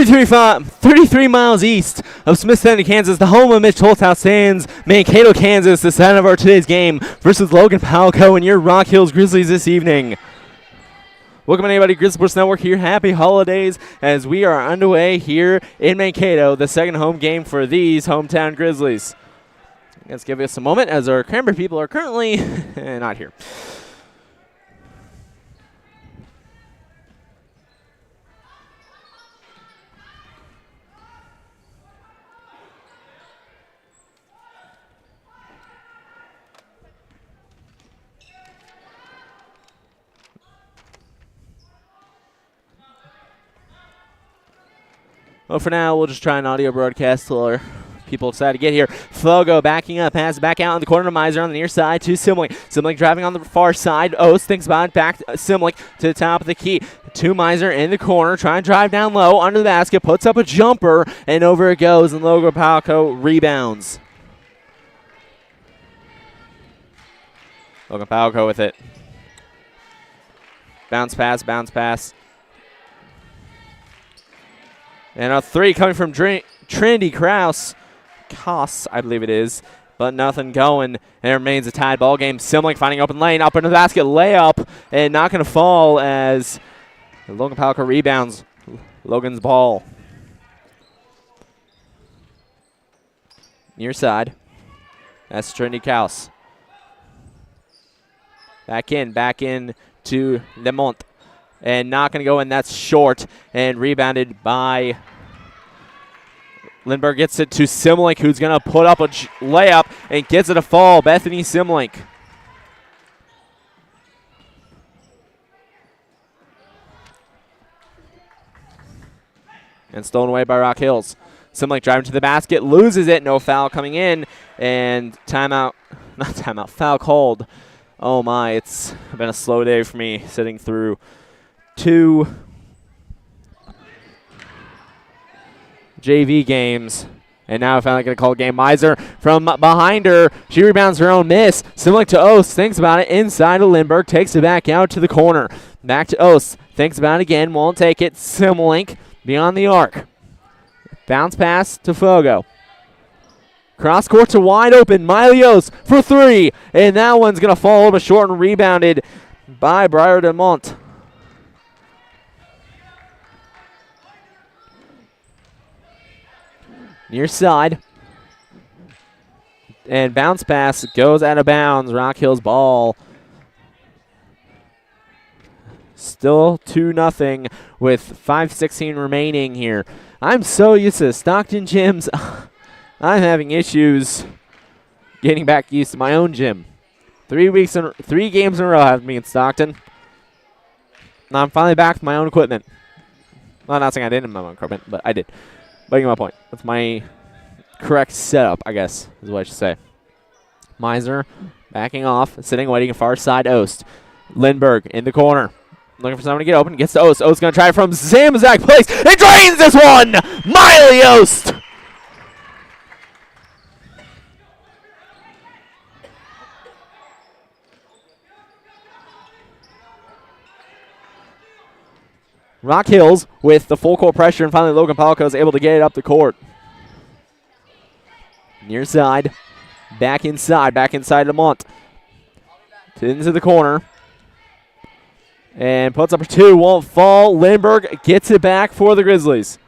33 miles east of Smith Center, Kansas, the home of Mitch Holthouse stands Mankato, Kansas, the center of our today's game versus Logan, Palco, and your Rock Hills Grizzlies this evening. Welcome everybody, Grizzly Sports Network here. Happy holidays as we are underway here in Mankato, the second home game for these hometown Grizzlies. Let's give us a moment as our Cranberry people are currently not here. Well, for now, we'll just try an audio broadcast till our people decide to get here. Fogo backing up, pass back out in the corner to Miser on the near side to Simlick. Simlick driving on the far side. Oast thinks about it, back to Simlick to the top of the key. To Miser in the corner, trying to drive down low under the basket, puts up a jumper, and over it goes, and Logan Palco rebounds. Logan Palco with it. Bounce pass. And a three coming from Trinity Krause. Koss, I believe it is. But nothing going. And it remains a tied ball game. Simlick finding open lane. Up into the basket. Layup. And not going to fall as Logan Palco rebounds Logan's ball. Near side. That's Trinity Krause. Back in to Lemont. And not going to go in. That's short. And rebounded by Lindbergh. Gets it to Simlick, who's going to put up a layup and gets it a fall. Bethany Simlick. And stolen away by Rock Hills. Simlick driving to the basket. Loses it. No foul coming in. And foul called. Oh, my. It's been a slow day for me sitting through two JV games, and now I finally going to call a game. Miser from behind her. She rebounds her own miss. Simlick to Oast. Thinks about it. Inside of Lindbergh. Takes it back out to the corner. Back to Oast. Thinks about it again. Won't take it. Simlick beyond the arc. Bounce pass to Fogo. Cross court to wide open. Miley Oast for three. And that one's going to fall a little bit short and rebounded by Briar DeMont. Near side. And bounce pass goes out of bounds. Rock Hill's ball. Still 2-0 with 5:16 remaining here. I'm so used to Stockton gyms. I'm having issues getting back used to my own gym. 3 games in a row I have me in Stockton. Now I'm finally back with my own equipment. Well, I'm not saying I didn't have my own equipment, but I did. But you get my point. That's my correct setup, I guess, is what I should say. Miser backing off, sitting, waiting, far side Oast. Lindbergh in the corner. Looking for someone to get open. Gets to Oast. Oast going to try it from same exact place. It drains this one! Miley Oast! Rock Hills with the full court pressure, and finally Logan Palco is able to get it up the court. Near side, back inside Lamont. Into the corner. And puts up a two, won't fall. Lindbergh gets it back for the Grizzlies.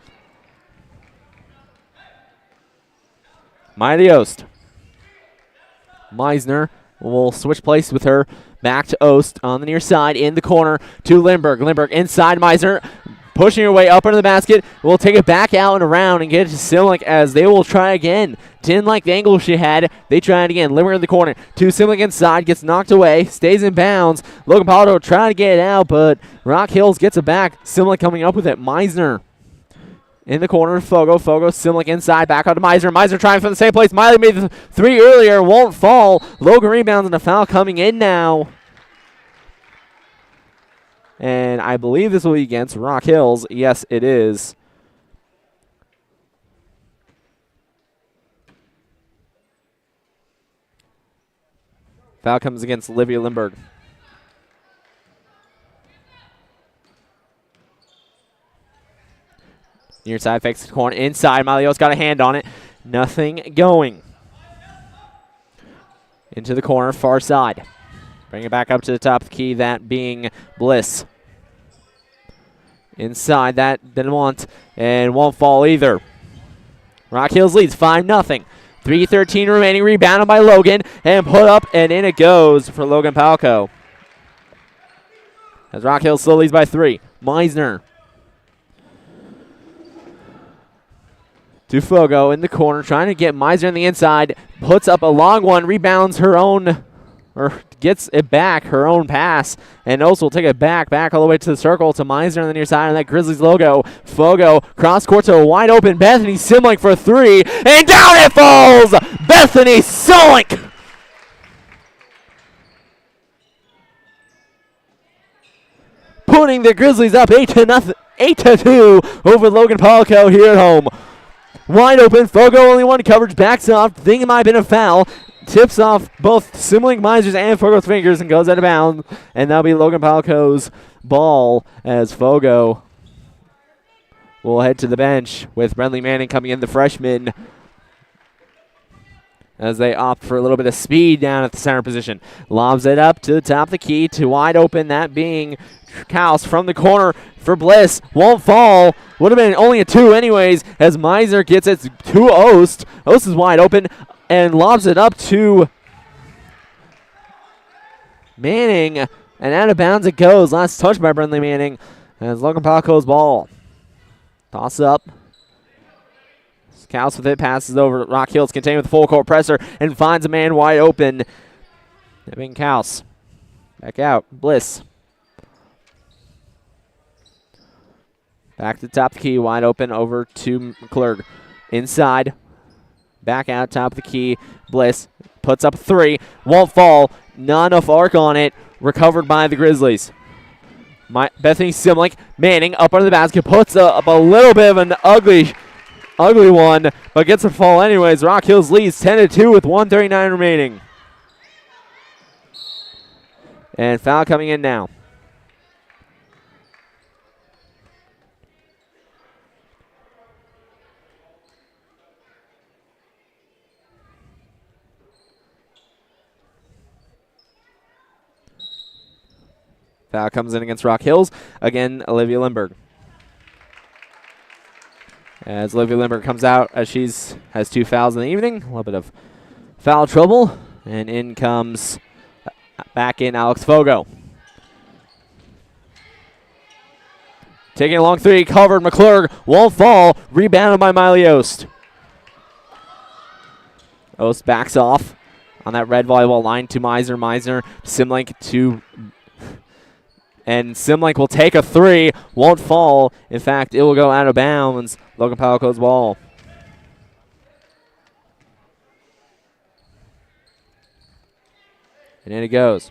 Miley Oast. Meisner will switch place with her. Back to Oast on the near side in the corner to Lindbergh. Lindbergh inside Miser, pushing her way up under the basket. Will take it back out and around and get it to Simlick as they will try again. Didn't like the angle she had. They try it again. Lindbergh in the corner to Simlick inside. Gets knocked away. Stays in bounds. Logan Palco trying to get it out, but Rock Hills gets it back. Simlick coming up with it. Meisner in the corner, Fogo, Simlick inside, back out to Miser. Miser trying from the same place. Miley made the three earlier, won't fall. Logan rebounds and a foul coming in now. And I believe this will be against Rock Hills. Yes, it is. Foul comes against Olivia Lindbergh. Near side fakes the corner. Inside, Malio's got a hand on it. Nothing going. Into the corner, far side. Bring it back up to the top of the key, that being Bliss. Inside, that didn't want and won't fall either. Rock Hills leads 5-0. 3:13 remaining, rebounded by Logan, and put up, and in it goes for Logan Palco. As Rock Hills still leads by 3. Meisner. To Fogo in the corner, trying to get Meisner on the inside. Puts up a long one, rebounds her own, or gets it back, her own pass. And also will take it back all the way to the circle to Meisner on the near side, and that Grizzlies logo. Fogo, cross court to a wide open Bethany Simlink for 3, and down it falls! Bethany Simlink! Putting the Grizzlies up 8-2 over Logan Palco here at home. Wide open, Fogo only one coverage, backs off, think it might have been a foul. Tips off both Simlink, Meisner's, and Fogo's fingers and goes out of bounds. And that'll be Logan Palco's ball as Fogo will head to the bench with Brentley Manning coming in, the freshman, as they opt for a little bit of speed down at the center position. Lobs it up to the top of the key to wide open, that being Kaus from the corner for Bliss. Won't fall. Would have been only a 2 anyways, as Meisner gets it to Ost. Ost is wide open and lobs it up to Manning. And out of bounds it goes. Last touch by Brentley Manning as Logan Palco's ball. Toss up. Kaus with it, passes over. Rock Hills contained with full court presser and finds a man wide open. That being Kaus. Back out. Bliss. Back to the top of the key, wide open over to McClurg. Inside. Back out, top of the key. Bliss puts up 3. Won't fall. Not enough arc on it. Recovered by the Grizzlies. Bethany Simlink, Manning up under the basket. Puts up a little bit of an ugly one, but gets a fall anyways. Rock Hills leads 10-2 with 1:39 remaining. And foul coming in now. Foul comes in against Rock Hills. Again, Olivia Lindbergh. As Olivia Lindbergh comes out, as has 2 fouls in the evening. A little bit of foul trouble. And in comes back in Alex Fogo. Taking a long 3, covered. McClurg won't fall. Rebounded by Miley Ost. Ost backs off on that red volleyball line to Meisner. Meisner, Simlink to... And Simlink will take a 3, won't fall. In fact, it will go out of bounds. Logan Palco's ball. And in it goes.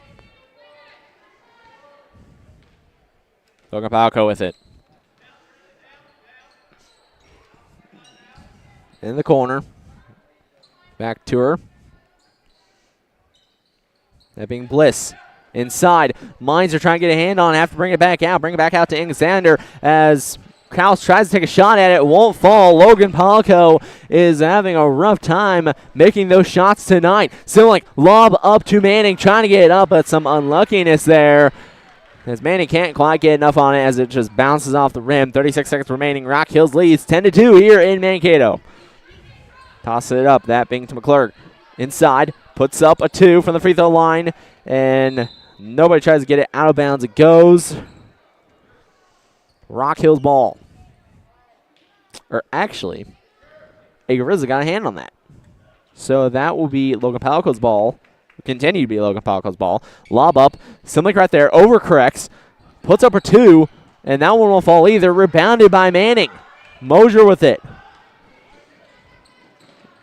Logan Palco with it. In the corner. Back to her. That being Bliss. Inside, Mines are trying to get a hand on it, have to bring it back out. Bring it back out to Alexander as Kraus tries to take a shot at it. Won't fall. Logan Palco is having a rough time making those shots tonight. Simlink lob up to Manning, trying to get it up, but some unluckiness there. As Manning can't quite get enough on it as it just bounces off the rim. 36 seconds remaining. Rock Hills leads 10-2 here in Mankato. Toss it up, that being to McClurg. Inside, puts up a 2 from the free throw line, and nobody tries to get it out of bounds. It goes. Rock Hills ball. Or actually, a Grizzly got a hand on that. So that will be Logan Palco's ball. Continue to be Logan Palco's ball. Lob up. Simlink right there. Overcorrects. Puts up a 2. And that one won't fall either. Rebounded by Manning. Mosier with it.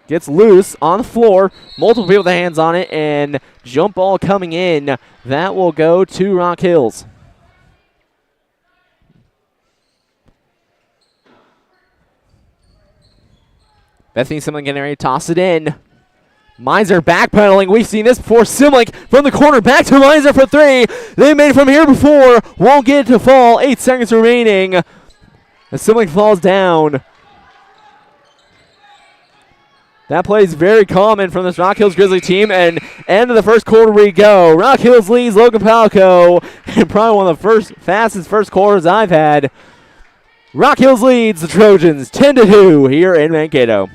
Gets loose on the floor. Multiple people with their hands on it. And jump ball coming in. That will go to Rock Hills. Bethany Simlink getting ready to toss it in. Meinzer backpedaling. We've seen this before. Simlink from the corner back to Meinzer for 3. They made it from here before. Won't get it to fall. 8 seconds remaining. Simlick falls down. That play is very common from this Rock Hills Grizzly team, and end of the first quarter we go. Rock Hills leads Logan Palco, and probably one of the fastest first quarters I've had. Rock Hills leads the Trojans 10-2 here in Mankato.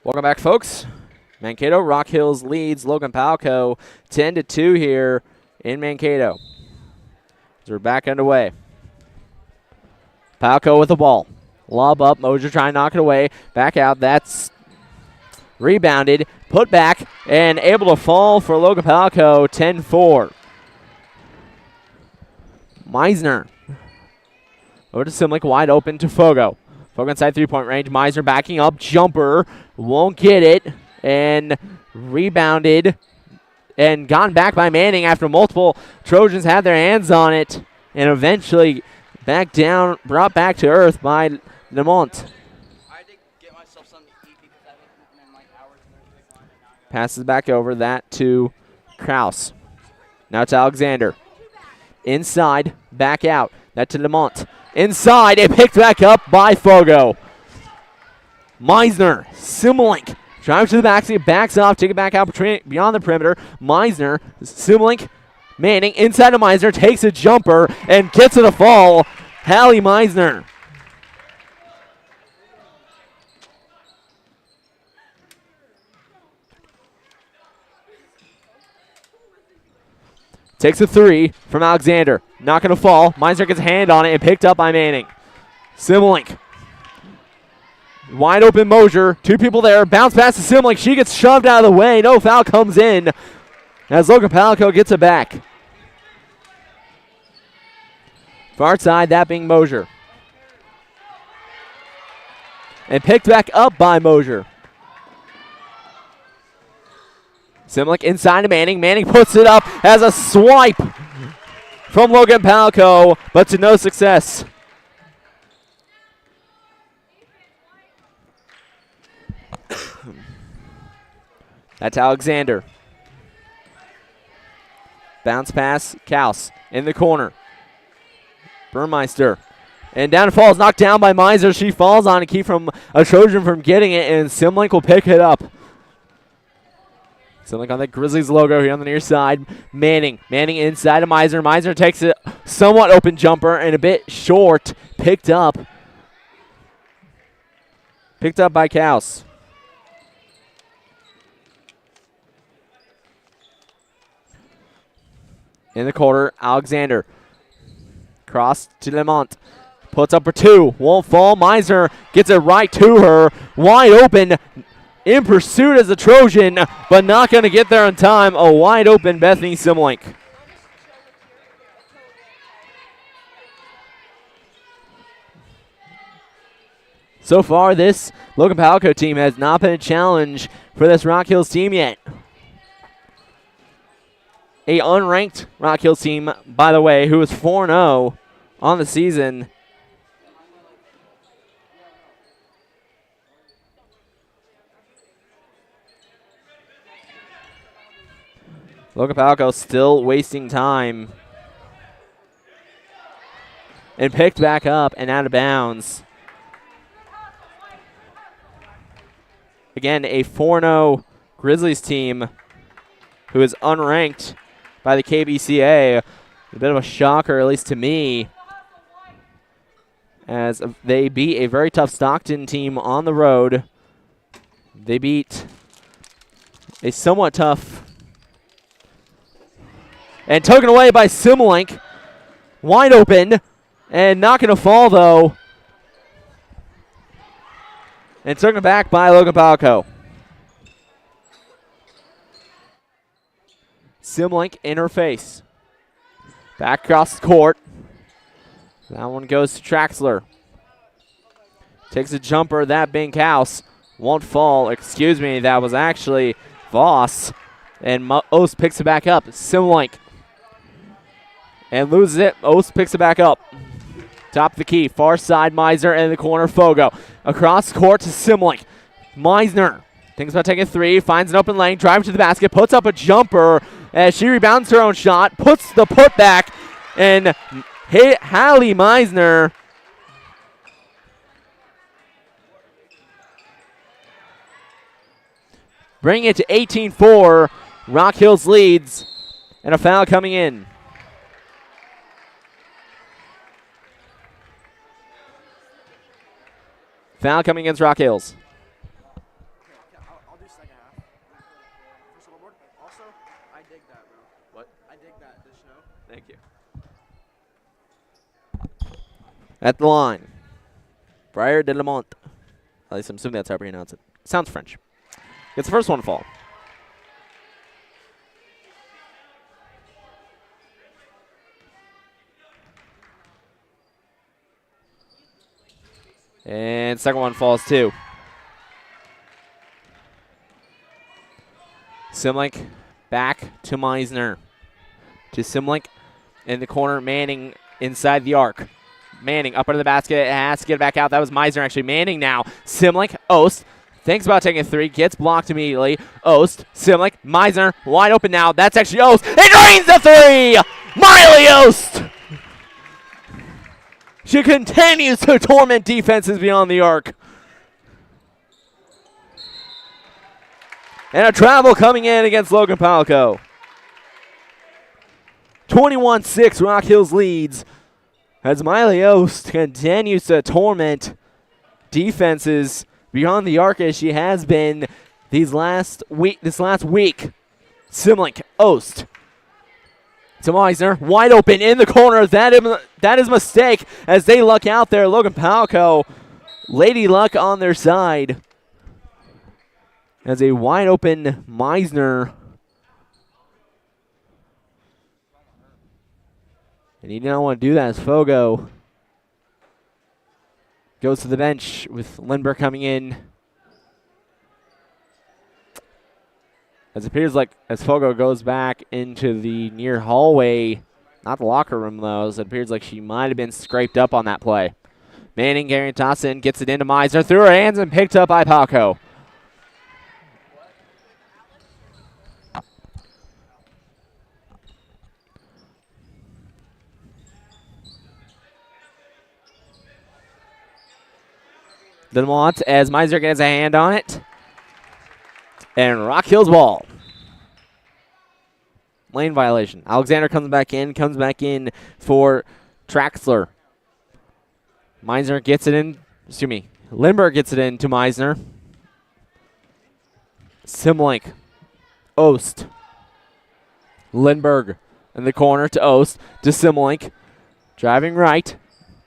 Welcome back, folks. Mankato, Rock Hills leads Logan Palco 10-2 here in Mankato. So we're back underway. Palco with the ball. Lob up. Mosier trying to knock it away. Back out. That's rebounded. Put back and able to fall for Logan Palco 10-4. Meisner. Over to Simlick. Wide open to Fogo. Fogo inside three-point range. Meisner backing up. Jumper. Won't get it. And rebounded. And gotten back by Manning after multiple Trojans had their hands on it. And eventually back down, brought back to earth by Lamont. I did get myself something to eat because I haven't eaten in like hours. Passes back over that to Kraus. Now to Alexander. Inside, back out. That to Lamont. Inside, it picked back up by Fogo. Meisner, Simlick, drives to the backseat, backs off, take it back out beyond the perimeter. Meisner, Simlick, Manning, inside of Meisner, takes a jumper and gets it a fall. Hallie Meisner. Takes a three from Alexander. Not going to fall. Meisner gets a hand on it and picked up by Manning. Simlick. Wide open Mosier. Two people there. Bounce pass to Simlick. She gets shoved out of the way. No foul comes in as Logan Palco gets it back. Far side, that being Mosier. And picked back up by Mosier. Simlick inside to Manning. Manning puts it up as a swipe from Logan Palco, but to no success. That's Alexander. Bounce pass, Kaus in the corner. Burmeister. And down falls, knocked down by Meisner. She falls on to keep from a Trojan from getting it, and Simlick will pick it up. Simlick on the Grizzlies logo here on the near side. Manning inside of Meisner. Meisner takes a somewhat open jumper and a bit short. Picked up by Kaus. In the quarter, Alexander. Cross to Lamont. Puts up for two. Won't fall. Meisner gets it right to her. Wide open. In pursuit as a Trojan, but not going to get there in time. A wide open Bethany Simlick. So far, this Logan Palco team has not been a challenge for this Rock Hills team yet. A unranked Rock Hills team, by the way, who is 4-0 on the season. Logan Palco still wasting time. And picked back up and out of bounds. Again, a 4-0 Grizzlies team who is unranked by the KBCA. A bit of a shocker, at least to me, as they beat a very tough Stockton team on the road. They beat a somewhat tough and taken away by Simlink. Wide open and not going to fall though. And taken back by Logan Palco. Simlink in her face. Back across the court. That one goes to Traxler. Takes a jumper, that Binkhouse won't fall. Excuse me, that was actually Voss. And Ost picks it back up. Simlink. And loses it. Ost picks it back up. Top of the key. Far side, Meisner in the corner, Fogo. Across the court to Simlink. Meisner thinks about taking a three. Finds an open lane. Drives to the basket. Puts up a jumper as she rebounds her own shot. Puts the putback. And Hallie Meisner bring it to 18-4. Rock Hills leads. And a foul coming in. Foul coming against Rock Hills. I'll do second half. For scoreboard. Also, I dig that, bro. What? I dig that, this show. Thank you. At the line, Briar de Lamont. At least I'm assuming that's how you pronounce it. Sounds French. It's the first one to fall. And second one falls too. Simlink back to Meisner. To Simlink in the corner. Manning inside the arc. Manning up under the basket. Has to get it back out. That was Meisner actually. Manning now. Simlink. Ost. Thinks about taking a three. Gets blocked immediately. Ost. Simlink. Meisner. Wide open now. That's actually Ost. It drains the three. Miley Ost. She continues to torment defenses beyond the arc. And a travel coming in against Logan Palco. 21-6, Rock Hills leads as Miley Ost continues to torment defenses beyond the arc as she has been this last week. Simlink, Ost. To Meisner, wide open in the corner. That is a mistake as they luck out there. Logan Palco, Lady Luck on their side. As a wide open Meisner. And he didn't want to do that as Fogo goes to the bench with Lindbergh coming in. As it appears like as Fogo goes back into the near hallway, not the locker room though, as it appears like she might have been scraped up on that play. Manning, Gary Tossin gets it into Meisner, through her hands and picked up by Palco. Delmont as Meisner gets a hand on it. And Rock Hills ball. Lane violation. Alexander comes back in for Traxler. Meisner gets it in, Lindbergh gets it in to Meisner. Simlink, Ost. Lindbergh in the corner to Ost, to Simlink. Driving right.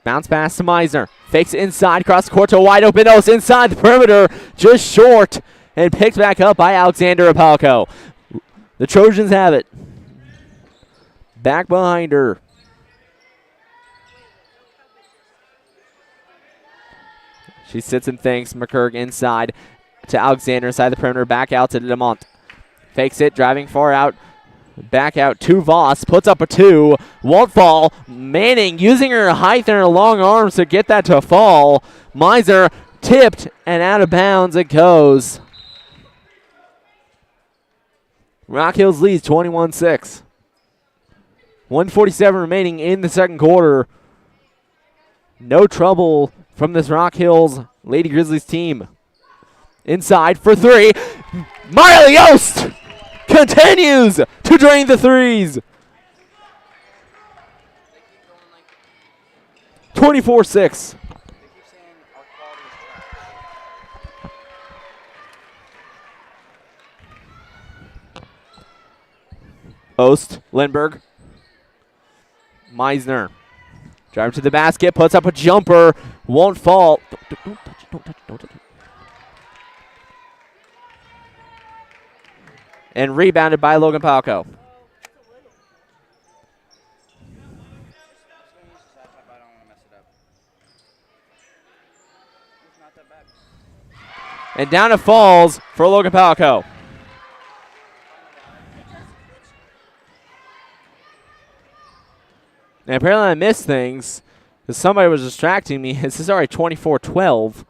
Bounce pass to Meisner. Fakes it inside, cross the court to a wide open Ost inside the perimeter, just short. And picked back up by Alexander Palco. The Trojans have it. Back behind her. She sits and thinks. McCurg inside to Alexander inside the perimeter. Back out to Lamont. Fakes it, driving far out. Back out to Voss. Puts up a two. Won't fall. Manning using her height and her long arms to get that to fall. Meisner tipped and out of bounds it goes. Rock Hills leads 21-6. 1:47 remaining in the second quarter. No trouble from this Rock Hills Lady Grizzlies team. Inside for three. Miley Ost continues to drain the threes. 24-6. Ost, Lindbergh. Meisner. Drive to the basket, puts up a jumper, won't fall. Don't touch it, don't touch it, don't touch it. And rebounded by Logan Palco. And down it falls for Logan Palco. And apparently I missed things because somebody was distracting me. This is already 24-12.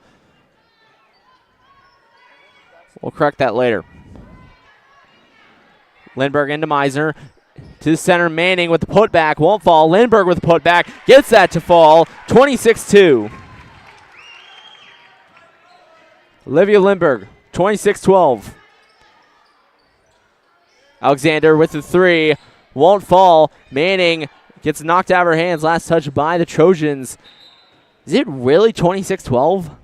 We'll correct that later. Lindbergh into Meisner. To the center, Manning with the putback. Won't fall. Lindbergh with the putback. Gets that to fall. 26-2. Olivia Lindbergh, 26-12. Alexander with the three. Won't fall. Manning gets knocked out of her hands. Last touch by the Trojans. Is it really 26-12?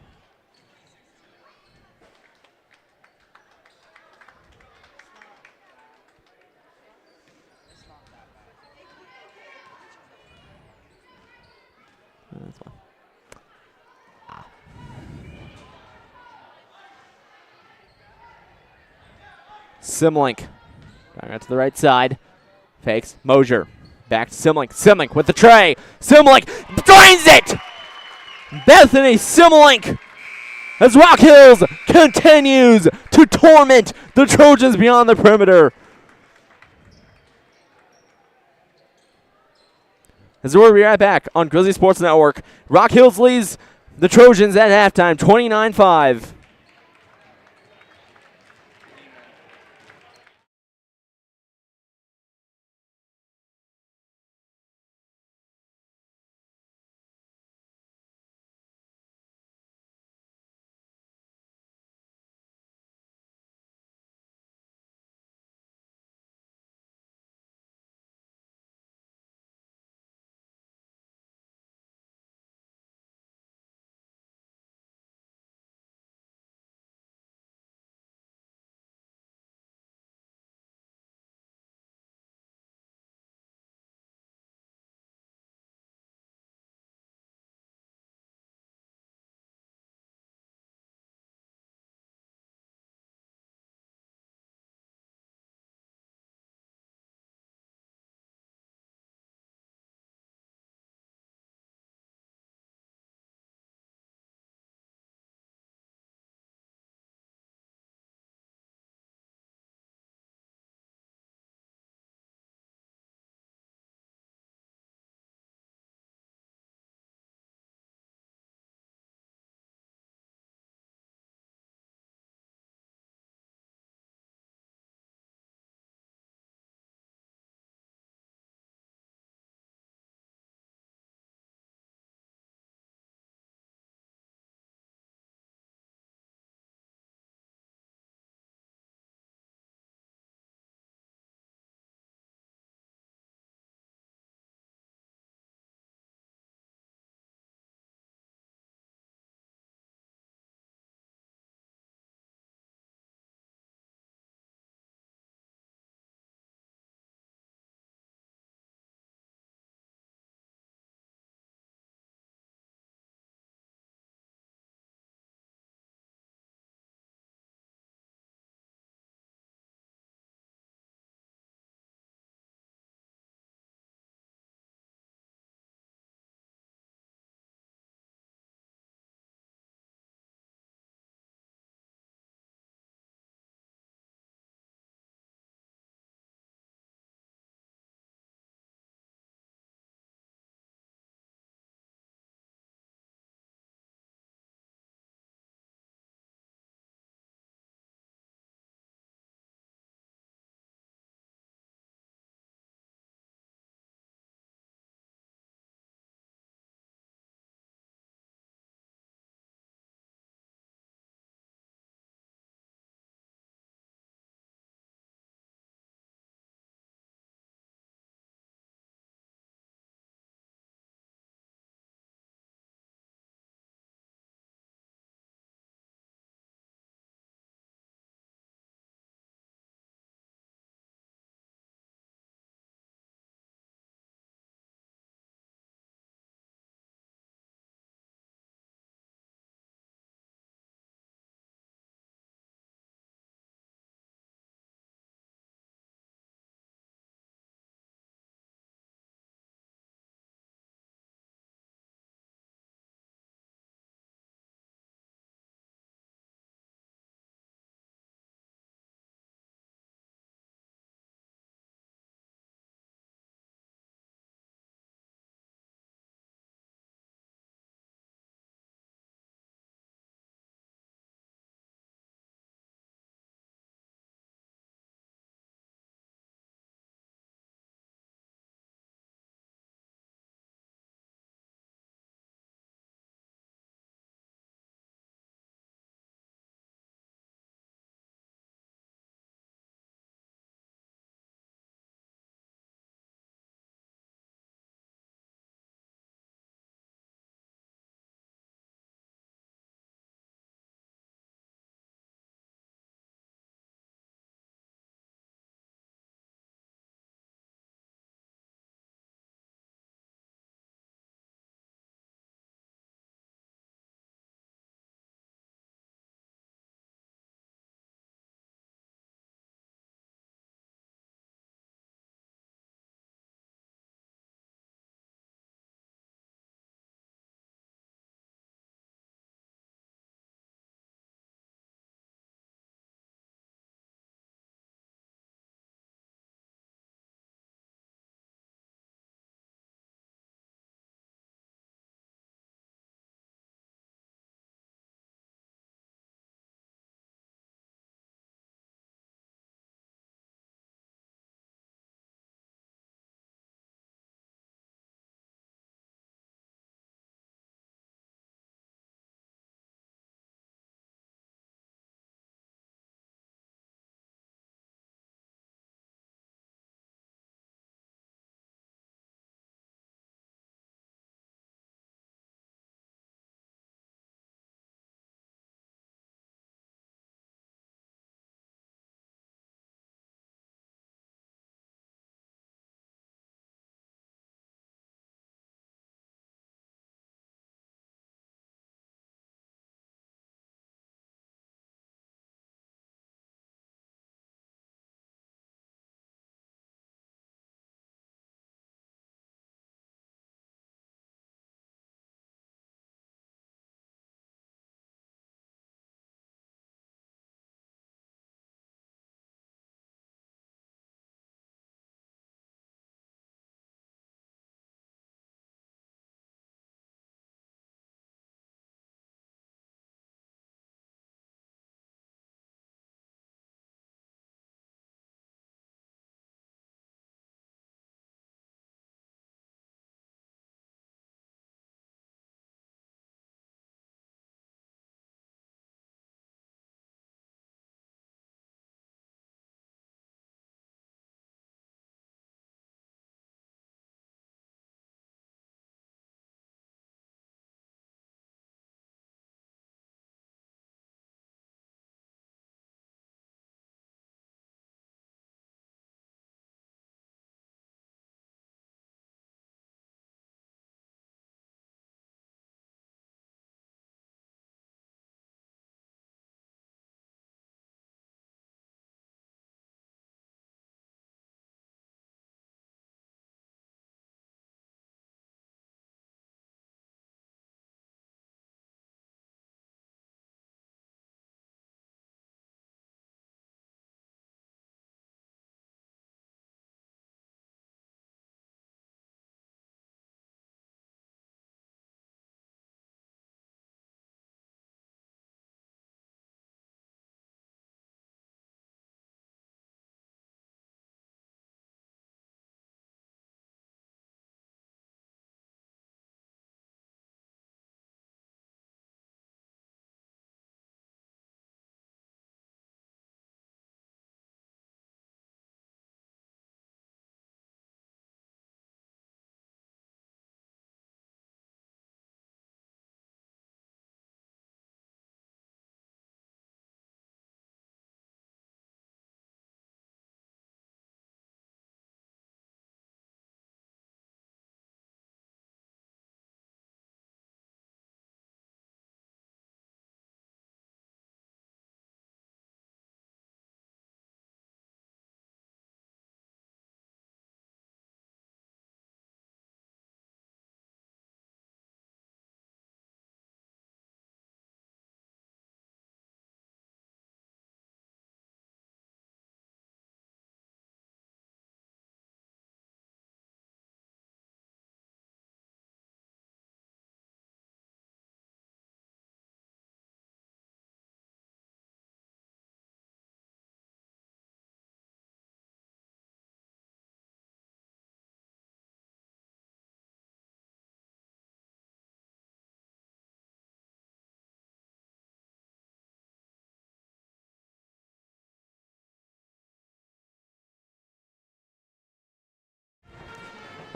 Simlink. Right to the right side. Fakes. Mosier. Back to Simlink. Simlink with the tray. Simlink drains it! Bethany Simlink as Rock Hills continues to torment the Trojans beyond the perimeter. As we'll be right back on Grizzly Sports Network. Rock Hills leads the Trojans at halftime, 29-5.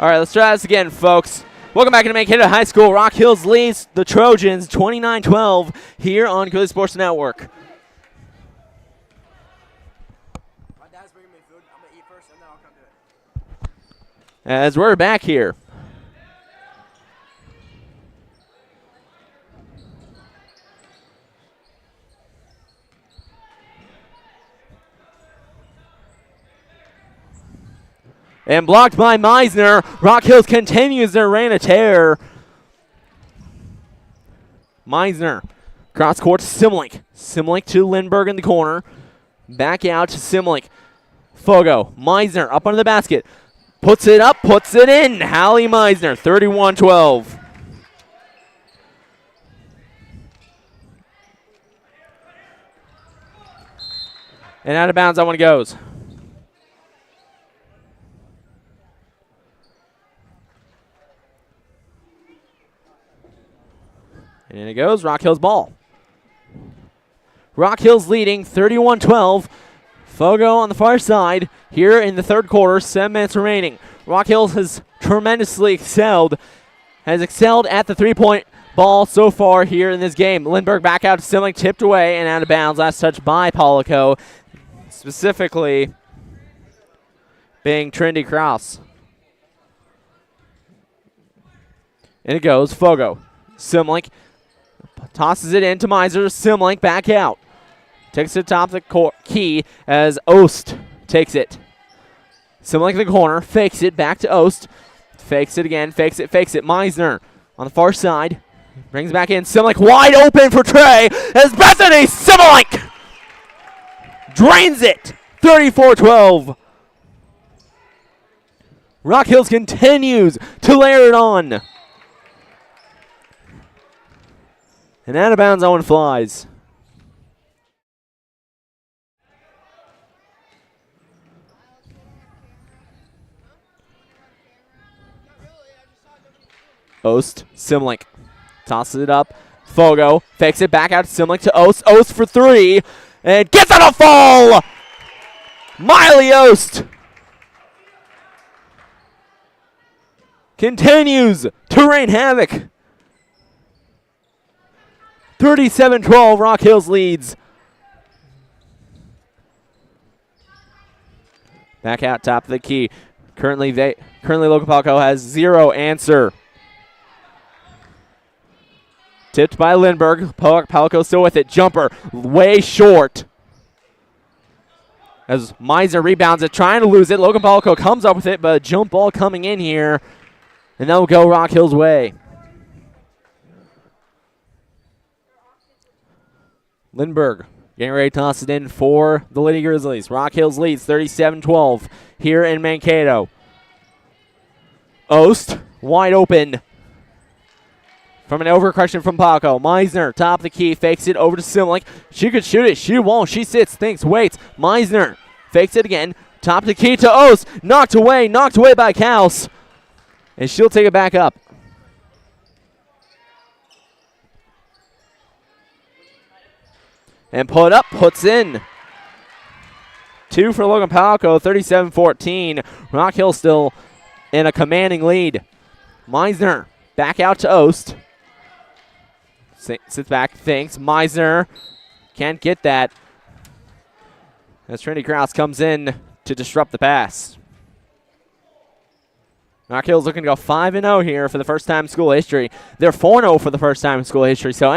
All right, let's try this again, folks. Welcome back to Mankato High School. Rock Hills leads the Trojans 29-12 here on Grizzly Sports Network. My dad's bringing me food. I'm going to eat first, and then I'll come to it. As we're back here. And blocked by Meisner. Rock Hills continues their reign of terror. Meisner. Cross court to Simlick. Simlick to Lindbergh in the corner. Back out to Simlick. Fogo. Meisner up under the basket. Puts it up, puts it in. Hallie Meisner, 31-12. And out of bounds that one goes. And in it goes, Rock Hills ball. Rock Hills leading 31-12. Fogo on the far side here in the third quarter, 7 minutes remaining. Rock Hills has tremendously excelled at the three-point ball so far here in this game. Lindbergh back out to Simlick, tipped away and out of bounds. Last touch by Palco, specifically being Trinity Krause. And it goes, Fogo. Simlick tosses it into Meisner. Simlick back out. Takes it to the top of the key as Ost takes it. Simlick in the corner, fakes it, back to Ost. Fakes it again, fakes it. Meisner on the far side. Brings it back in. Simlick wide open for Trey as Bethany Simlick drains it. 34-12. Rock Hills continues to layer it on. And out of bounds, that one flies. Ost, Simlick tosses it up. Fogo fakes it back out to Simlick to Ost. Ost for three and gets on a fall. Miley Ost continues to rain havoc. 37-12, Rock Hills leads. Back out top of the key. Currently Logan Palco has zero answer. Tipped by Lindbergh. Palco still with it. Jumper way short. As Meisner rebounds it, trying to lose it. Logan Palco comes up with it, but a jump ball coming in here. And that will go Rock Hills' way. Lindbergh getting ready to toss it in for the Lady Grizzlies. Rock Hills leads 37-12 here in Mankato. Ost wide open from an overcorrection from Palco. Meisner, top of the key, fakes it over to Simlick. She could shoot it. She won't. She sits, thinks, waits. Meisner fakes it again. Top of the key to Ost. Knocked away by Kaus. And she'll take it back up. And put up, puts in. 2 for Logan Palco, 37-14. Rock Hill still in a commanding lead. Meisner back out to Ost. Sits back, thinks. Meisner can't get that. As Trinity Krause comes in to disrupt the pass. Rock Hill's looking to go 5-0 here for the first time in school history. They're 4-0 for the first time in school history. So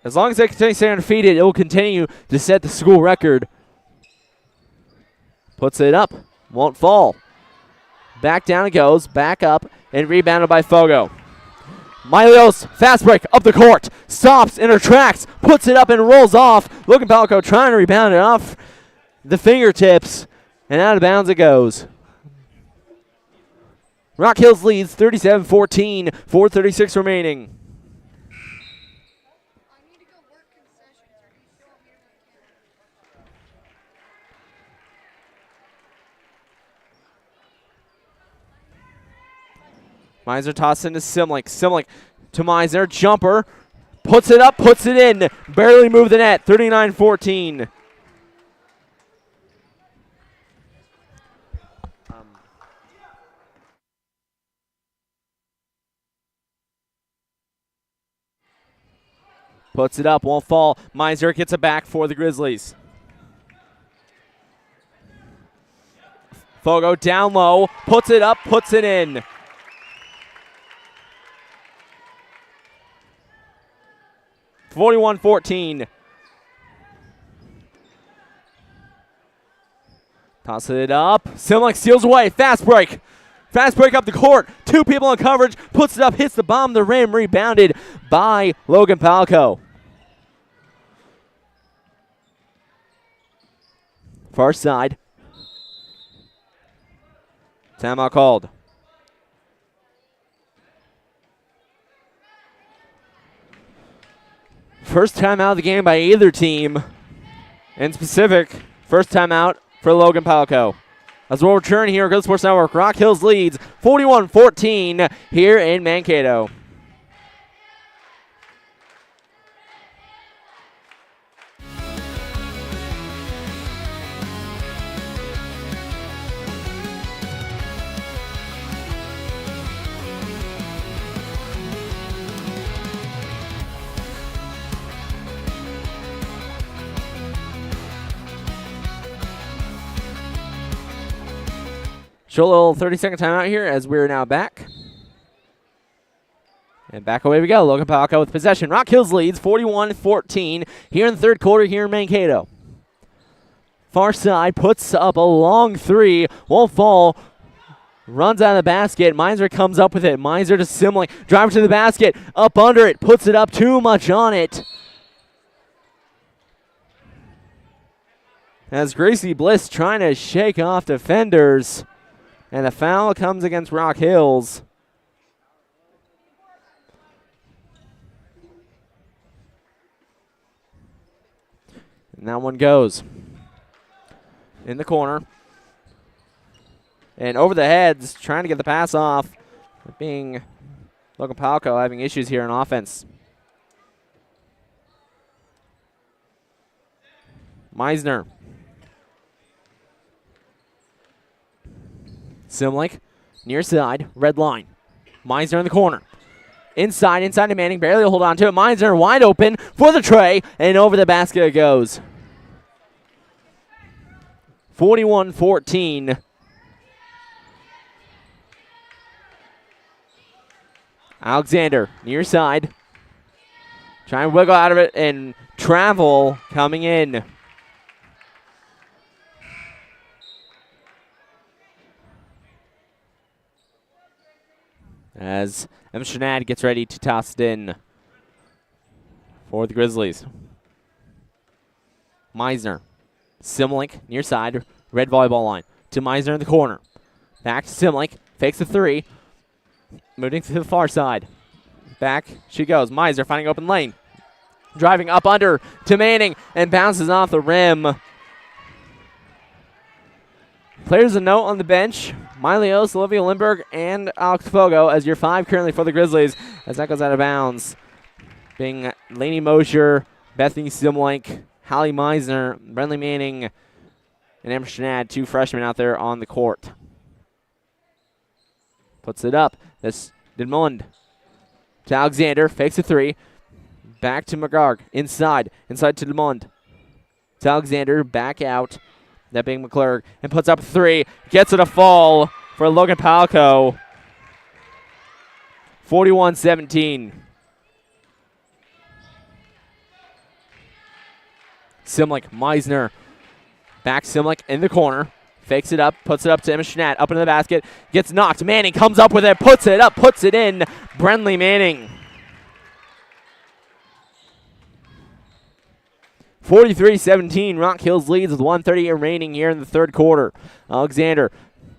as long as they continue to stay undefeated, it will continue to set the school record. Puts it up. Won't fall. Back down it goes. Back up. And rebounded by Fogo. Milios, fast break up the court. Stops in her tracks. Puts it up and rolls off. Logan Palco trying to rebound it off the fingertips. And out of bounds it goes. Rock Hills leads 37-14. 4:36 remaining. Meisner tosses into Simlick. Simlick to Meisner. Jumper. Puts it up, puts it in. Barely moved the net. 39-14. Puts it up, won't fall. Meiser gets it back for the Grizzlies. Fogo down low, puts it up, puts it in. (41-14). Tosses it up. Simlick steals away. Fast break. Fast break up the court. Two people in coverage. Puts it up, hits the bomb, the rim. Rebounded by Logan Palco. Far side. Timeout called. First timeout of the game by either team. In specific, first timeout for Logan Palco. As we'll return here at Grizzly Sports Network, Rock Hills leads 41-14 here in Mankato. Short little 30-second timeout here as we're now back. And back away we go. Logan Palco with possession. Rock Hills leads 41-14 here in the third quarter here in Mankato. Far side puts up a long three. Won't fall. Runs out of the basket. Meiser comes up with it. Meiser to Simlick. Driver to the basket. Up under it. Puts it up. Too much on it. As Gracie Bliss trying to shake off defenders. And the foul comes against Rock Hills. And that one goes in the corner. And over the heads, trying to get the pass off. Being Logan Palco having issues here in offense. Meisner. Simlick, near side, red line. Meisner in the corner. Inside to Manning, barely hold on to it. Meisner wide open for the tray, and over the basket it goes. 41-14. Alexander, near side. Trying to wiggle out of it, and travel coming in. As Shanad gets ready to toss it in for the Grizzlies. Meisner. Simlick, near side, red volleyball line. To Meisner in the corner. Back to Simlick. Fakes the three. Moving to the far side. Back she goes. Meisner finding open lane. Driving up under to Manning and bounces off the rim. Players a note on the bench. Milios, Olivia Lindbergh, and Alex Fogo as your five currently for the Grizzlies as that goes out of bounds. Being Lainey Mosher, Bethany Simlick, Hallie Meisner, Brenly Manning, and Amber Shanad, two freshmen out there on the court. Puts it up. This Demond to Alexander, fakes a three. Back to McGarg, inside to Demond. To Alexander, back out. That being McClurg, and puts up a three. Gets it a fall for Logan Palco. 41-17. Simlick, Meisner. Back Simlick in the corner. Fakes it up, puts it up to Emma Schnat. Up into the basket. Gets knocked. Manning comes up with it. Puts it up, puts it in. Brenly Manning. 43-17, Rock Hills leads with 1:30 remaining here in the third quarter. Alexander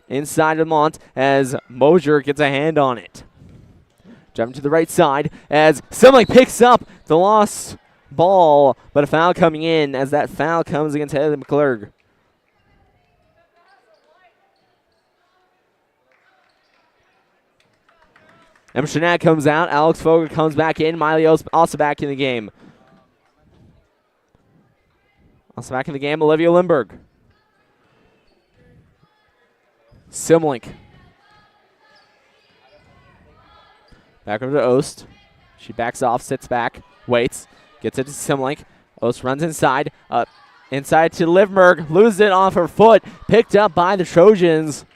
inside of Mont as Mosier gets a hand on it. Jumping to the right side as Simlick picks up the lost ball, but a foul coming in as that foul comes against Heather McClurg. Emma Shanat comes out. Alex Foger comes back in. Miley also back in the game. Also back in the game, Olivia Lindbergh. Simlick. Back over to Ost. She backs off, sits back, waits, Gets it to Simlink. Ost runs inside. Inside to Livenberg. Loses it off her foot. Picked up by the Trojans.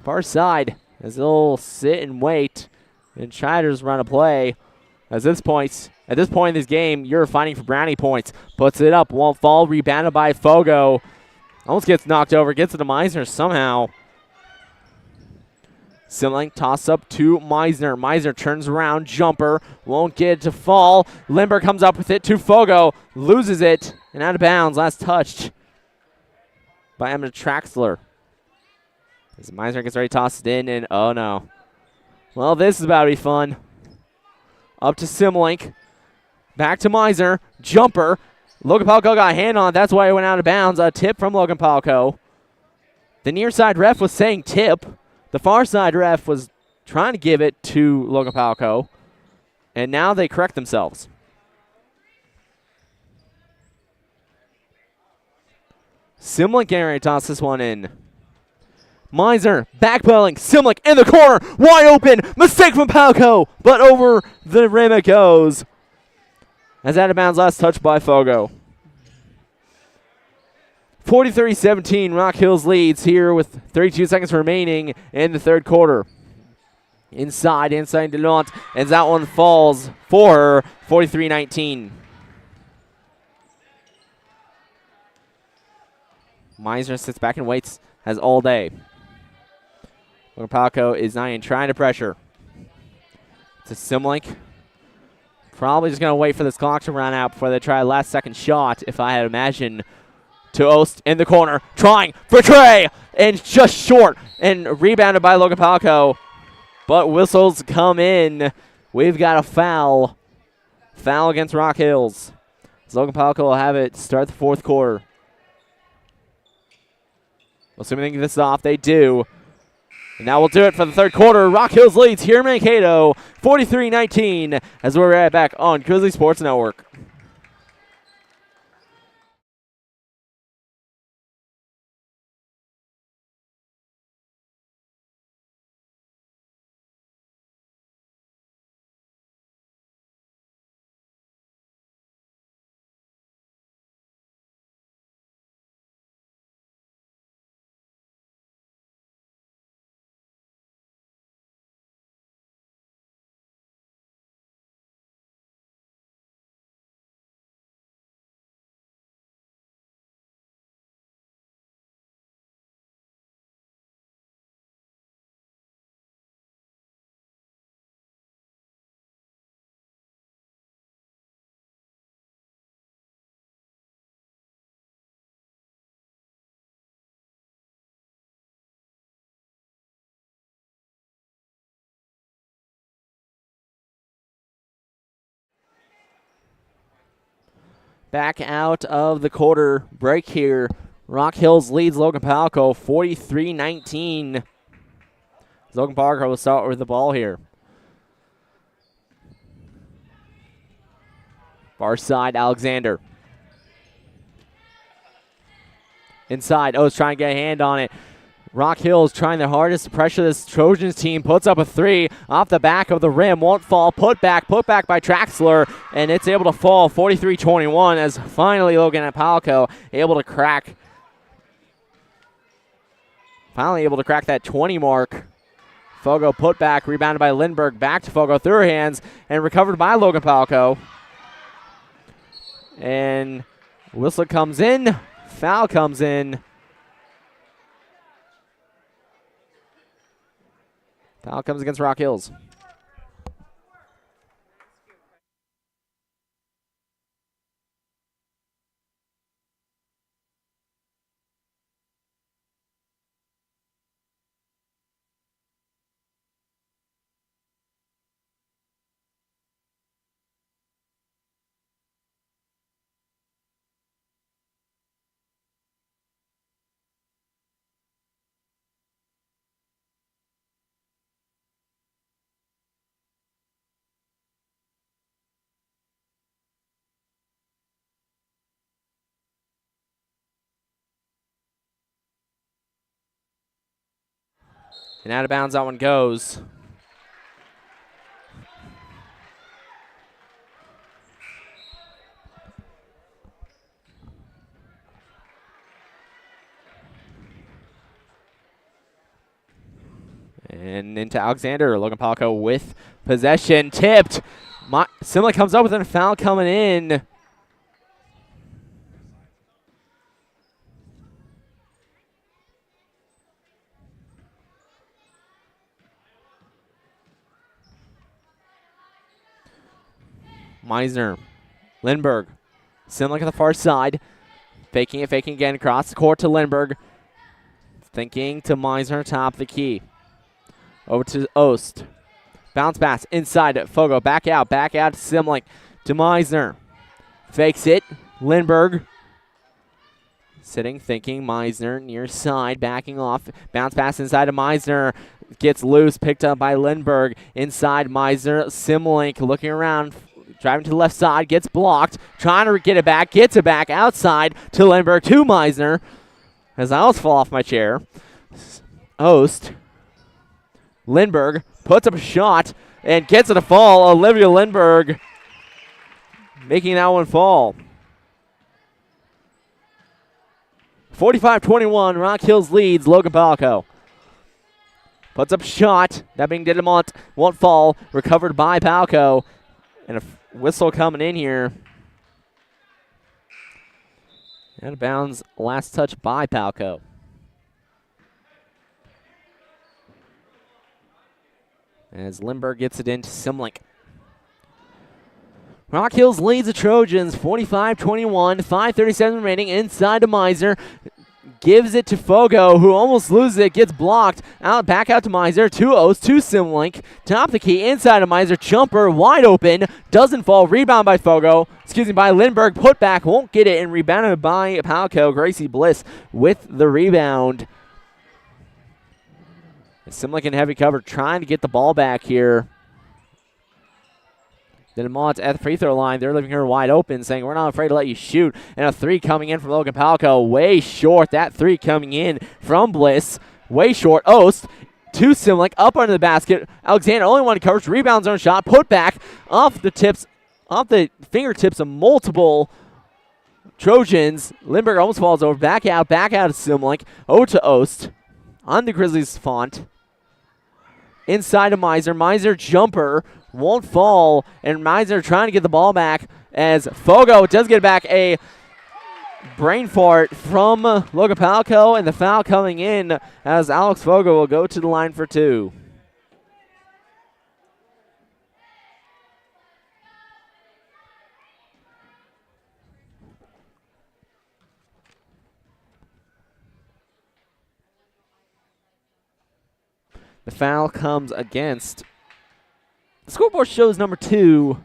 Far side as they'll sit and wait and try to just run a play. At this point in this game, you're fighting for brownie points. Puts it up, won't fall, rebounded by Fogo. Almost gets knocked over, gets it to Meisner somehow. Simlink toss up to Meisner. Meisner turns around, jumper, won't get it to fall. Limber comes up with it to Fogo, loses it, and out of bounds, last touched by Emma Traxler. As Meisner gets ready to toss it in, and oh no. Well, this is about to be fun. Up to Simlink. Back to Meisner. Jumper. Logan Palco got a hand on it. That's why it went out of bounds. A tip from Logan Palco. The near side ref was saying tip. The far side ref was trying to give it to Logan Palco. And now they correct themselves. Simlink getting ready to toss this one in. Meisner backpedaling. Simlink in the corner. Wide open. Mistake from Palco. But over the rim it goes. As out of bounds, last touch by Fogo. 43-17, Rock Hills leads here with 32 seconds remaining in the third quarter. Inside DeLont, as that one falls for her, 43-19. Meisner sits back and waits, as all day. Palco is not even trying to pressure. It's a Simlink. Probably just going to wait for this clock to run out before they try a last second shot, if I had imagined. To Ost in the corner, trying for Trey, and just short, and rebounded by Logan Palco. But whistles come in. We've got a foul. Foul against Rock Hills. So Logan Palco will have it start the fourth quarter. Assuming they get this off, they do. And now we'll do it for the third quarter. Rock Hills leads here in Mankato, 43-19, as we're right back on Grizzly Sports Network. Back out of the quarter break here. Rock Hills leads Logan Palco 43-19. Logan Palco will start with the ball here. Far side, Alexander. Inside, O's trying to get a hand on it. Rock Hills trying their hardest to pressure this Trojans team. Puts up a three off the back of the rim. Won't fall. Put back by Traxler. And it's able to fall 43-21 as finally Logan and Palco able to crack. Finally able to crack that 20 mark. Fogo put back, rebounded by Lindbergh. Back to Fogo through her hands and recovered by Logan Palco. And whistle comes in. Foul comes in. Foul comes against Rock Hills. And out of bounds that one goes. And into Alexander. Logan Palco with possession. Tipped. Simlick comes up with a foul coming in. Meisner. Lindbergh. Simlick at the far side. Faking again. Across the court to Lindbergh. Thinking to Meisner, top of the key. Over to Ost. Bounce pass inside. Fogo back out to Simlick. To Meisner. Fakes it. Lindbergh. Sitting, thinking. Meisner near side. Backing off. Bounce pass inside to Meisner. Gets loose. Picked up by Lindbergh. Inside Meisner. Simlick looking around. Driving to the left side. Gets blocked. Trying to get it back. Gets it back outside to Lindbergh. To Meisner. As I almost fall off my chair. Ost. Lindbergh puts up a shot and gets it to fall. Olivia Lindbergh making that one fall. 45-21, Rock Hills leads Logan Palco. Puts up a shot. That being Didamont won't fall. Recovered by Palco. And a whistle coming in here. Out of bounds. Last touch by Palco. As Lindbergh gets it into Simlick. Rock Hills leads the Trojans 45-21, 5:37 remaining inside to Meisner. Gives it to Fogo, who almost loses it, gets blocked. Back out to Meisner, to Ost, to Simlick. Top of the key, inside to Meisner, jumper, wide open, doesn't fall, rebound by by Lindbergh, put back, won't get it, and rebounded by Palco. Gracie Bliss with the rebound. Simlick in heavy cover, trying to get the ball back here. Didamont at the free throw line. They're leaving her wide open, saying, we're not afraid to let you shoot. And a three coming in from Logan Palco. Way short. That three coming in from Bliss. Way short. Ost to Simlick. Up under the basket. Alexander, only one coverage. Rebounds on shot. Put back off the fingertips of multiple Trojans. Lindbergh almost falls over. Back out to Simlick. Over to Ost. On the Grizzlies font. Inside to Meisner. Meisner jumper. Won't fall. And Meisner trying to get the ball back as Fogo does get back a brain fart from Logan Palco. And the foul coming in as Alex Fogo will go to the line for two. The foul comes against. The scoreboard shows number 2.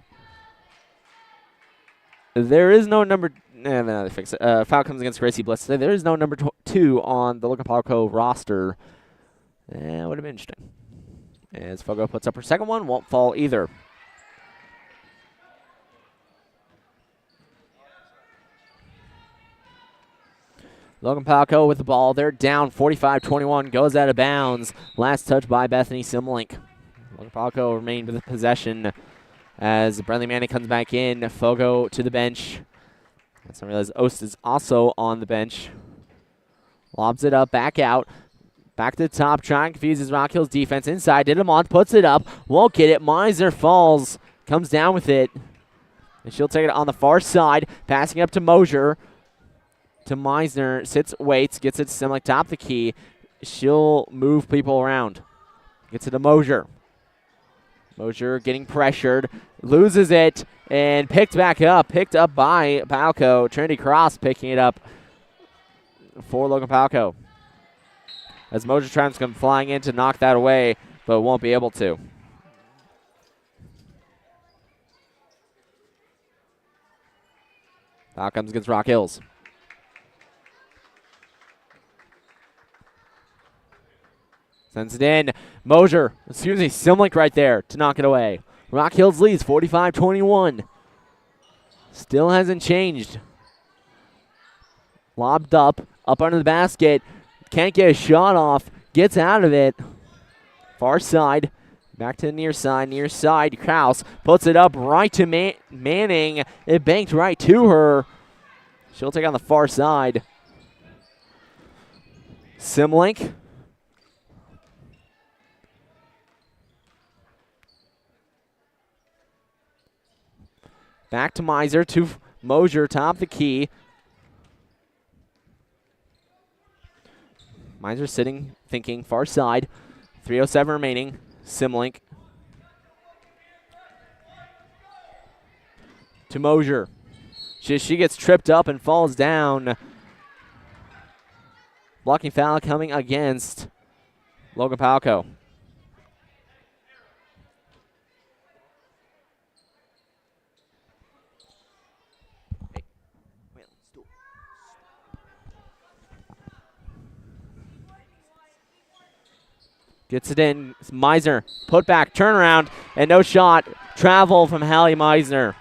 There is no number. No, they fix it. Foul comes against Gracie Bliss. There is no number 2 on the Logan Palco roster. That would have been interesting. As Fogo puts up her second one, won't fall either. Logan Palco with the ball. They're down 45-21. Goes out of bounds. Last touch by Bethany Simlick. Logan Palco remained with the possession as Bradley Manning comes back in. Fogo to the bench. I realize Ost is also on the bench. Lobs it up, back out. Back to the top, trying to confuse his Rock Hills defense. Inside, Didamont puts it up. Won't get it. Meisner falls. Comes down with it. And she'll take it on the far side. Passing up to Mosier. To Meisner, sits, waits, gets it to Simlick, top of the key. She'll move people around. Gets it to Mosier. Mosier getting pressured, loses it, and picked up by Palco. Trinity Cross picking it up for Logan Palco. As Mosier tries to come flying in to knock that away, but won't be able to. Foul comes against Rock Hills. Sends it in. Simlick right there to knock it away. Rock Hills leads 45-21. Still hasn't changed. Lobbed up under the basket. Can't get a shot off. Gets out of it. Far side. Back to the near side. Kraus puts it up right to Manning. It banked right to her. She'll take on the far side. Simlick. Back to Miser, to Mosier, top the key. Miser sitting, thinking, far side. 3:07 remaining. Simlink. To Mosier. She gets tripped up and falls down. Blocking foul coming against Logan Palco. Gets it in. Meisner. Put back. Turnaround. And no shot. Travel from Hallie Meisner.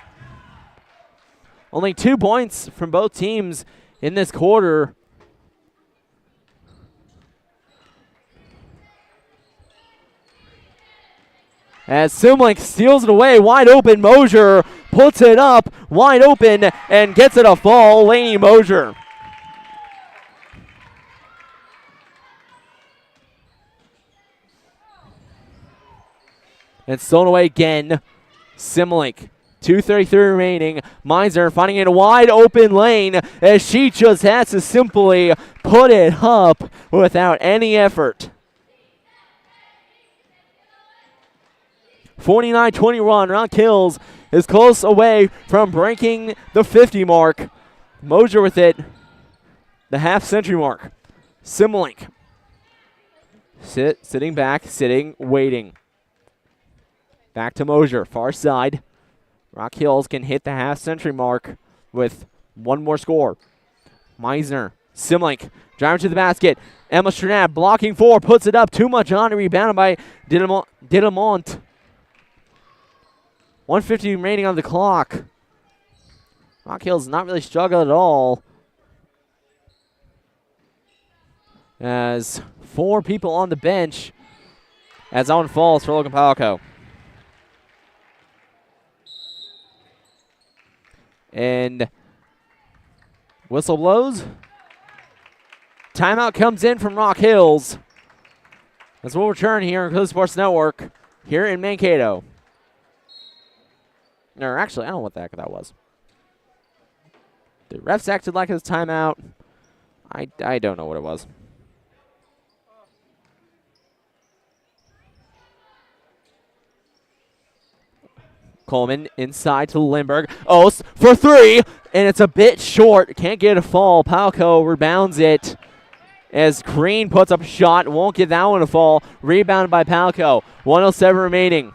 Only 2 points from both teams in this quarter. As Simlink steals it away. Wide open. Mosier puts it up. Wide open and gets it a fall. Laney Mosier. And stolen away again. Simlink. 2:33 remaining. Miser finding it a wide open lane as she just has to simply put it up without any effort. 49-21. Rock Hills is close away from breaking the 50 mark. Mosier with it. The half-century mark. Simlink. Sitting back, waiting. Back to Mosier, far side. Rock Hills can hit the half-century mark with one more score. Meisner, Simlink, driving to the basket. Emma Strenat blocking 4, puts it up. Too much on it, rebounded by Didamont. 1:50 remaining on the clock. Rock Hills not really struggled at all. As 4 people on the bench as on falls for Logan Palco. And whistle blows. Timeout comes in from Rock Hills. As we'll return here on Grizzly Sports Network here in Mankato. Or actually, I don't know what the heck that was. The refs acted like it was timeout. I don't know what it was. Coleman inside to Lindbergh. Ost for 3, and it's a bit short. Can't get a fall. Palco rebounds it as Green puts up a shot. Won't get that one a fall. Rebounded by Palco. 1:07 remaining.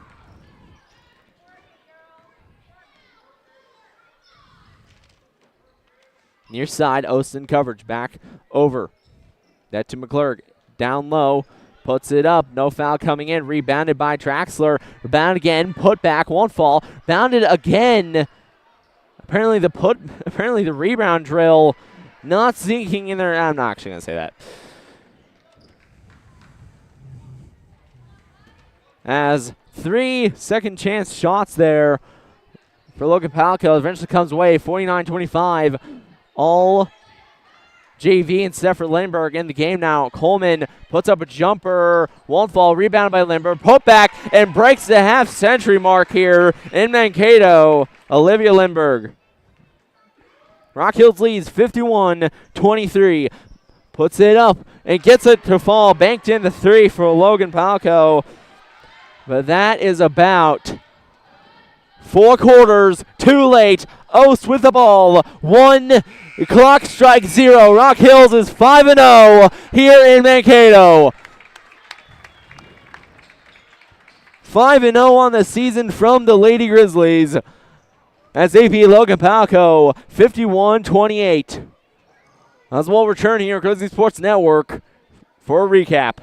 Near side, Austin coverage. Back over. That to McClurg. Down low. Puts it up. No foul coming in. Rebounded by Traxler. Rebound again. Put back. Won't fall. Bounded again. Apparently the rebound drill not sinking in there. I'm not actually going to say that. As 3 second chance shots there for Logan Palco. Eventually comes away. 49-25. All JV and Stefford Lindbergh in the game now. Coleman puts up a jumper. Won't fall. Rebounded by Lindbergh. Put back and breaks the half-century mark here in Mankato. Olivia Lindbergh. Rock Hills leads 51-23. Puts it up and gets it to fall. Banked in the 3 for Logan Palco. But that is about 4 quarters too late. Ost with the ball. 1 clock strike 0. Rock Hills is 5-0 here in Mankato. 5-0 on the season from the Lady Grizzlies as they beat Logan Palco 51-28. As we'll return here at Grizzly Sports Network for a recap.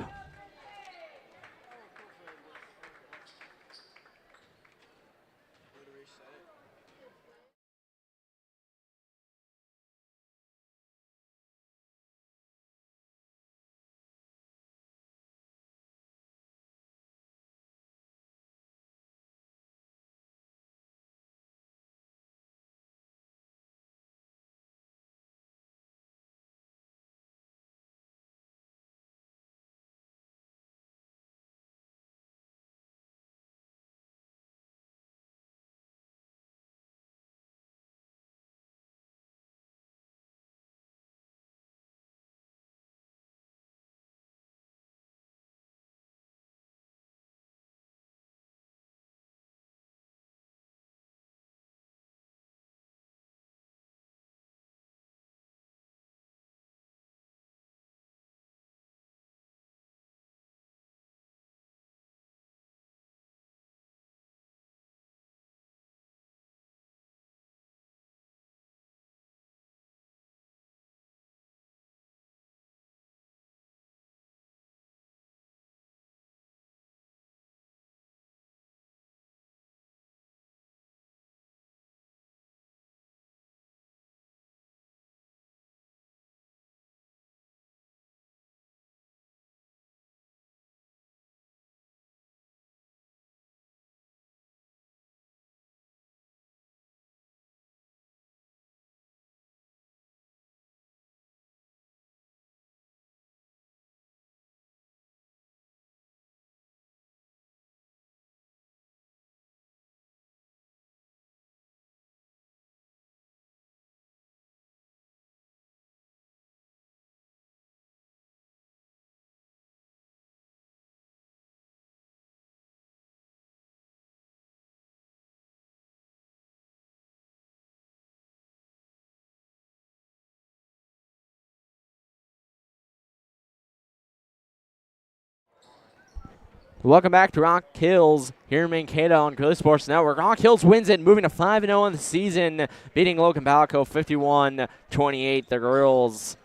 Welcome back to Rock Hills here in Mankato on Grizzly Sports Network. Rock Hills wins it, moving to 5-0 on the season, beating Logan Palco 51-28. The girls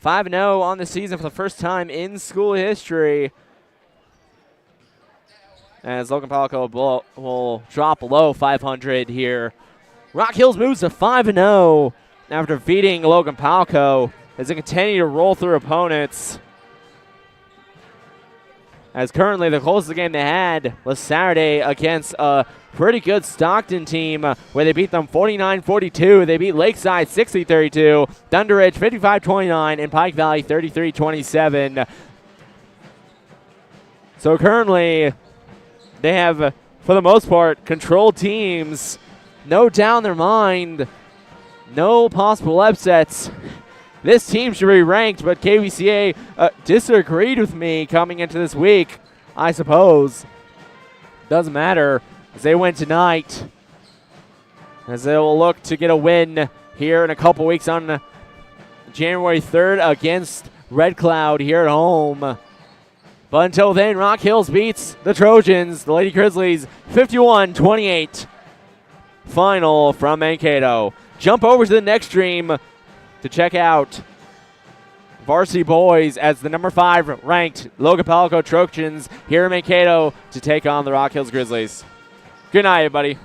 5-0 on the season for the first time in school history, as Logan Palco will drop below 500 here. Rock Hills moves to 5-0 after beating Logan Palco as they continue to roll through opponents. As currently the closest game they had was Saturday against a pretty good Stockton team where they beat them 49-42. They beat Lakeside 60-32, Thunder Ridge 55-29, and Pike Valley 33-27. So currently they have, for the most part, controlled teams. No doubt in their mind, no possible upsets. This team should be ranked, but KVCA disagreed with me coming into this week, I suppose. Doesn't matter, as they win tonight, as they will look to get a win here in a couple weeks on January 3rd against Red Cloud here at home. But until then, Rock Hills beats the Trojans, the Lady Grizzlies, 51-28. Final from Mankato. Jump over to the next stream to check out varsity boys as the number 5 ranked Logan Palco Trojans here in Mankato to take on the Rock Hills Grizzlies. Good night, everybody.